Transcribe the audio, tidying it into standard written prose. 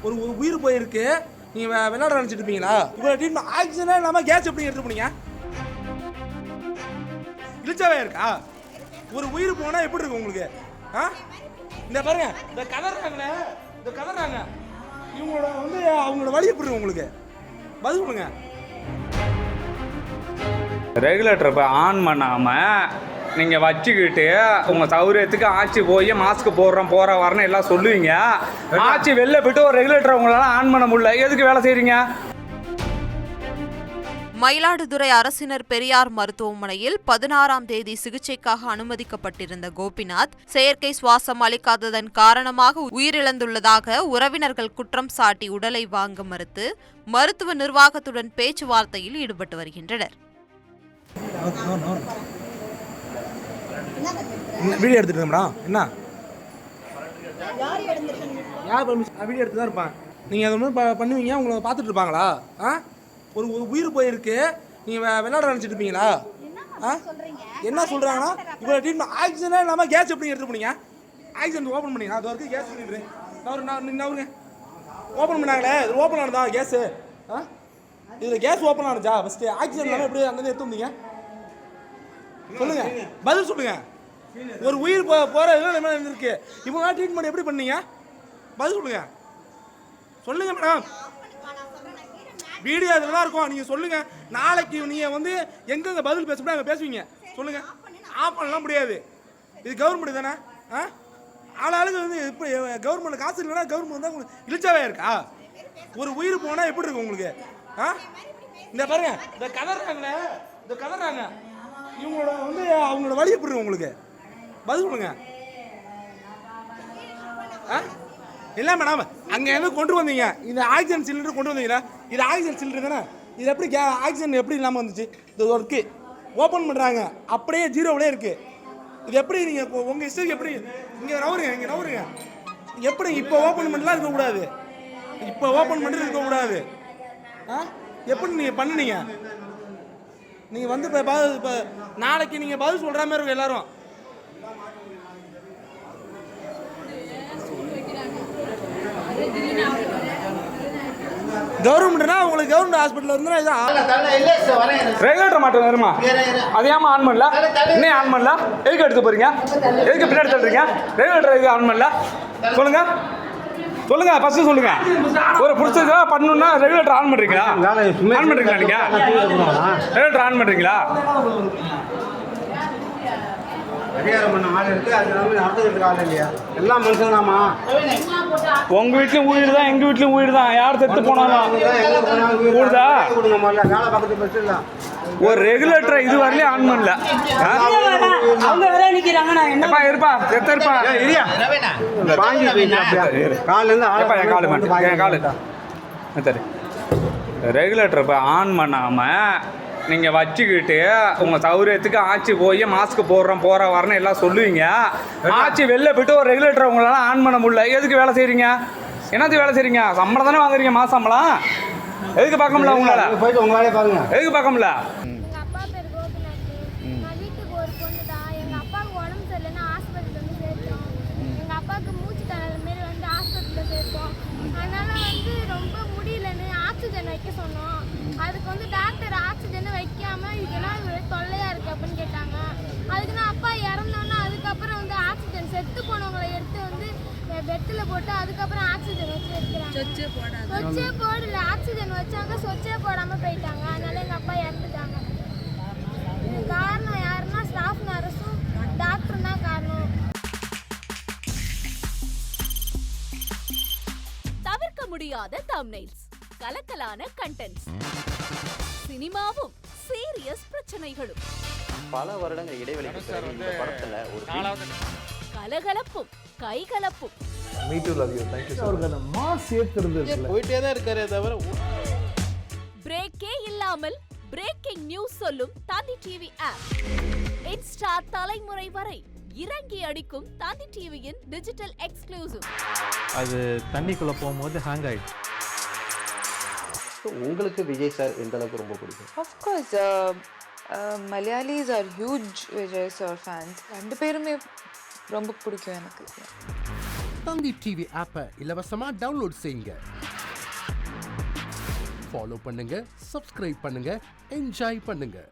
ஒரு உயிர் போயிருக்கு, நீங்கள் விளையாட நினச்சிட்டு இருப்பீங்களா? இவ்வளோ ட்ரீட்மெண்ட் ஆக்சிஜனே இல்லாமல் கேஸ் எப்படி எடுத்து போனீங்க? இழிச்சாவே இருக்கா? ஒரு உயிர் போனால் எப்படி இருக்கும் உங்களுக்கு? இந்த பாருங்க, இந்த கதறாங்களே, இந்த கதறாங்க, இவங்களோட அவங்களோட வழி எப்படி இருக்கும் உங்களுக்கு? பதில் சொல்லுங்க. ரெகுலேட்டரை இப்போ ஆன் பண்ணாமல் நீங்கள் வச்சுக்கிட்டு உங்கள் சௌகரியத்துக்கு ஆட்சி போய் மாஸ்க் போகிற வரணும் எல்லாம் சொல்லுவீங்க. ஆட்சி வெளில போய்ட்டு ஒரு ரெகுலேட்டரை உங்களால் ஆன் பண்ண முடியல, எதுக்கு வேலை செய்கிறீங்க? மயிலாடுதுறை அரசினர் பெரியார் மருத்துவமனையில் 16ஆம் தேதி சிகிச்சைக்காக அனுமதிக்கப்பட்டிருந்த கோபிநாத் செயற்கை சுவாசம் அளிக்காததன் காரணமாக உயிரிழந்துள்ளதாக உறவினர்கள் குற்றம் சாட்டி உடலை வாங்க மறுத்து மருத்துவ நிர்வாகத்துடன் பேச்சுவார்த்தையில் ஈடுபட்டு வருகின்றனர். வீடியோ எடுத்துட்டு என்ன யார் வீடியோ எடுத்து தான் இருப்பான். நீங்கள் அது மாதிரி பண்ணுவீங்க, உங்களை பார்த்துட்டு இருப்பாங்களா? ஒரு உயிர் போயிருக்கு, நீங்கள் விளையாட நினச்சிட்டு இருப்பீங்களா? என்ன சொல்கிறாங்கன்னா இவ்வளோ ட்ரீட்மெண்ட் ஆக்சிஜனே இல்லாமல் கேஸ் எப்படி எடுத்து போனீங்க? ஆக்சிஜன் ஓப்பன் பண்ணீங்க, அது வரைக்கும் கேஸ் பண்ணிடுறேன். நவருங்க, ஓப்பன் பண்ணாங்களே, இது ஓப்பன் ஆனதா கேஸு? இதில் கேஸ் ஓப்பன் ஆனதா? ஃபஸ்ட்டு ஆக்சிஜன் இல்லாமல் எப்படி அங்கேருந்து எடுத்து வந்தீங்க? சொல்லுங்க, பதில் சொல்லுங்க. ஒரு உயிர் போகிற இதெல்லாம் இருக்கு, இவங்க ட்ரீட்மெண்ட் எப்படி பண்ணீங்க? பதில் சொல்லுங்க. சொல்லுங்க மேடம், வீடியோ இதில் தான் இருக்கும், நீங்கள் சொல்லுங்கள். நாளைக்கு நீங்கள் எங்கெங்கே பதில் பேசப்பட அங்கே பேசுவீங்க. சொல்லுங்கள். ஆஃப் பண்ணலாம் முடியாது, இது கவர்மெண்ட் தானே. ஆளாளுக்கு இப்போ கவர்மெண்ட் காசு இல்லைன்னா கவர்மெண்ட் உங்களுக்கு இழிச்சாவே இருக்கா? ஒரு உயிர் போனால் எப்படி இருக்கும் உங்களுக்கு? இந்த பாருங்க, இந்த கதறாங்களே, இந்த கதறாங்க, இவங்களோட அவங்களோட வழி எப்படி இருக்கும் உங்களுக்கு? பதில் சொல்லுங்க. இல்லை மேடம், அங்கே எதுவும் கொண்டு வந்தீங்க, இந்த ஆக்சிஜன் சிலிண்டர் கொண்டு வந்தீங்களா? இது ஆக்சிஜன் சிலிண்டர் தானே, இது எப்படி ஆக்சிஜன் எப்படி இல்லாமல் வந்துச்சு? இது ஒர்க்கு ஓப்பன் பண்ணுறாங்க, அப்படியே ஜீரோவிலே இருக்குது. இது எப்படி நீங்கள் உங்கள் இஷ்டத்துக்கு எப்படி இங்கே நவருங்க எப்படி இப்போ ஓப்பன் பண்ணலாம் இருக்கக்கூடாது, இப்போ ஓப்பன் பண்ணிட்டு இருக்கக்கூடாது. எப்படி நீங்கள் பண்ணுனீங்க? நீங்கள் இப்போ நாளைக்கு நீங்கள் பதில் சொல்கிற மாதிரி இருக்கும் எல்லாரும். கவர்மெண்ட்னா உங்களுக்கு கவர்மெண்ட் ஹாஸ்பிட்டல் இருந்தா ரெகுலேட்டர் மாற்றம் வருமா? அது ஏமா ஆன் பண்ணல? இன்னும் ஆன் பண்ணல? எதுக்கு எடுத்து போறீங்க? எதுக்கு பின்னாடி தள்ளுறீங்க? ரெகுலேட்டர் எதுக்கு ஆன் பண்ணல? சொல்லுங்க சொல்லுங்க, ஃபர்ஸ்ட் சொல்லுங்க. ஒரு பிடிச்சதா பண்ணணும்னா ரெகுலேட்டர் ஆன் பண்றீங்களா? ஆன் பண்றீங்களா? நீங்க ரெகுலேட்டர் ஆன் பண்றீங்களா? அதிகாரம் பண்ண ஆள் இருக்கு, அது நடந்துக்கிட்டு ஆள் இல்லையா? எல்லாம் மனுஷங்களாமா. உங்க வீட்லயும் உயிர் தான், எங்க வீட்லயும் உயிர் தான். யார் செத்து போனாலும் கூடுதா? வேலை பக்கத்து பஸ் இல்லை. ஒரு ரெகுலேட்டரை இது வரலையும் ஆன் பண்ணல. அவங்க வேற நிக்கிறாங்க. நான் என்ன இருப்பா செத்த இருப்பா சரி. ரெகுலேட்டரை இப்போ ஆன் பண்ணாமல் நீங்கள் வச்சுக்கிட்டு உங்கள் சௌகரியத்துக்கு ஆட்சி போய் மாஸ்க் போகிற வரணும் எல்லாம் சொல்லுவீங்க. ஆட்சி வெளில போய்ட்டு ஒரு ரெகுலேட்டரை உங்களால் ஆன் பண்ண முடியல, எதுக்கு வேலை செய்கிறீங்க? என்னத்துக்கு வேலை செய்கிறீங்க? சம்பளம் தானே வாங்குறீங்க, மாத சம்பளம். எதுக்கு பார்க்க முடியல உங்களால்? போயிட்டு உங்க வேலையை பாருங்க. எதுக்கு பார்க்க முடியல? எங்கள் அப்பா பேர் கோபிநாத். நான் வீட்டுக்கு ஒரு பொண்ணு தான். எங்கள் அப்பாவுக்கு உடம்பு சரியில்லைன்னா ஹாஸ்பிட்டல் சேர்த்தோம். எங்கள் அப்பாவுக்கு மூச்சு திணறல் மாரி ஹாஸ்பிட்டலில் சேர்த்தோம். அதனால் ரொம்ப முடியலன்னு ஆக்சிஜன் வைக்க சொன்னோம். அதுக்கு டாக்டர் ஆக்சிஜன் வைக்காமல் இதெல்லாம் தொல்லையாக இருக்குது அப்படின்னு கேட்டாங்க. அதுக்கு நான் அப்பா இறந்தோன்னா அதுக்கப்புறம் ஆக்சிஜன் செத்து போனவங்களை எடுத்து பெட்டில் போட்டு அதுக்கப்புறம் ஆக்சிஜன் வச்சு எடுக்கிறாங்க. சொச்சே போடல, ஆக்சிஜன் வச்சாங்க, சொச்சே போடாமல் போயிட்டாங்க. அதனால எங்கள் அப்பா இறந்துட்டாங்க. இது காரணம் யாருன்னா ஸ்டாஃப் நர்ஸும் டாக்டரும் தான் காரணம். தவிர்க்க முடியாத தம்ப்நெயில்ஸ், கலக்கலான கண்டென்ட்ஸ், சினிமாவும் சீரியஸ் பிரச்சனைகளும், பல வருடங்கள் இடைவெளிக்கு பிறகு இந்த படத்துல ஒரு கலகலப்பும் கைகலப்பும். Me too, love you. Thank you so much. Mass ஏத்துறது போயிட்டே தான் இருக்காரே தவிர பிரேக்கே இல்லாமல் பிரேக்கிங் நியூஸ் சொல்லும் தந்தி டிவி ஆப். இன்ஸ்டா தலைமுறை வரை இறங்கி அடிக்கும் தந்தி டிவியின் டிஜிட்டல் எக்ஸ்க்ளூசிவ். அது தண்ணிக்குள்ள போகும்போது ஹேங் ஆயிடுச்சு. உங்களுக்கு விஜய் சார் எந்த அளவுக்கு ரொம்ப பிடிக்கும்? Of course, Malayalis are huge Vijay sir fans. ரெண்டு பேருமே ரொம்ப பிடிக்கும் எனக்கு. தந்தி டிவி ஆப்பை இலவசமா டவுன்லோட் செய்யுங்க. ஃபாலோ பண்ணுங்க, சப்ஸ்கிரைப் பண்ணுங்க, என்ஜாய் பண்ணுங்க.